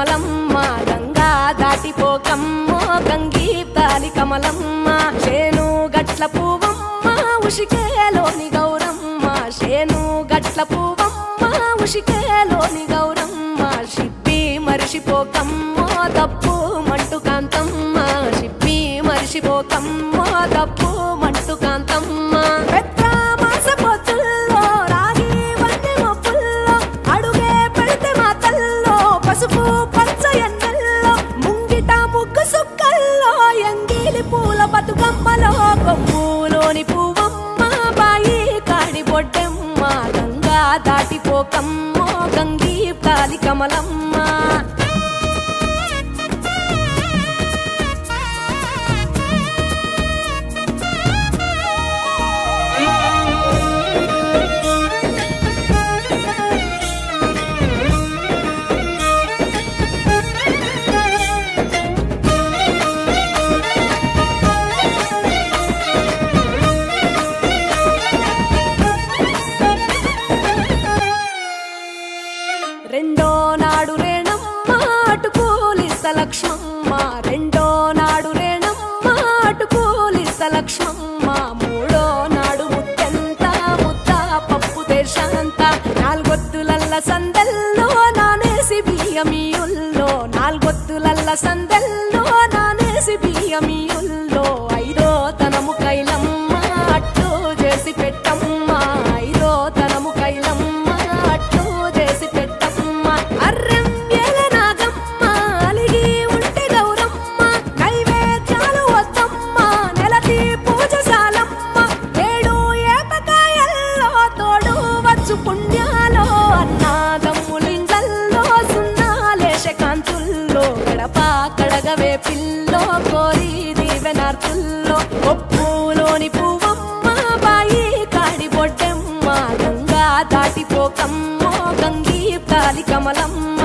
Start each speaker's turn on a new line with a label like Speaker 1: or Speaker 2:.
Speaker 1: కమలమ్మ గంగా దాటిపోకమ్మో గంగీ తాలి కమలమ్మ శేను గట్ల పువ్వమ్మ ఉషికేలోని గౌరమ్మ శేను గట్ల పువ్వమ్మ ఉషికేలోని గౌరమ్మ షిప్పి మరిషిపోకమ్మో తప్పు మంటు కాంతమ్మ షిప్పి మరిషిపోకమ్మో తప్పు మంటు కాంతమ్మ పసుపు పచ్చ ఎన్నెల్లో ముంగిట ముగ్గు సుక్కల్లో ఎంగిలి పూల బతుకమ్మలో కొమ్ములోని పువ్వమ్మ బాయి కాడి బొడ్డెమ్మ గంగా దాటిపోకమ్మో గంగీ తాలి కమలమ్మ రెండో నాడు రేణమ్మ అటుకూలిస్త లక్ష్మమ్మ రెండో నాడు రేణమ్మ అటుకూలిస్త లక్ష్మమ్మ మూడో నాడు ముత్తెంత ముద్ద పప్పు దేశంత నాలుగొత్తులల్ల సందెల్లో నానేసి బియ్యమియుల్లో నాలుగొత్తులల్ల సందెల్లో నానేసి బియ్యమియుల్లో ఐదో తనము కైలమ్మ అట్టు చేసి పెట్టమ్మ ఐదో తనము కైలమ్మ అట్టు చేసి అర్రం ఏల నాగమ్మ అలిగి ఉంటే గౌరమ్మ నైవేద్యాలు వద్దమ్మ నెలతి పూజశాలమ్మ ఏడు ఏపకాయల్లో తోడు వచ్చు పుణ్యాలో అన్నాదమ్ములింగల్లో సున్నాలేశ కాంతుల్లో గడప కడగవే పిల్లో కోరి దీవెనార్తుల్లో ఒప్పులోని పువ్వమ్మ బాయి కాడి బొడ్డెమ్మ గంగా దాటిపోకమ్మో గంగీ తాలి కమలమ్మ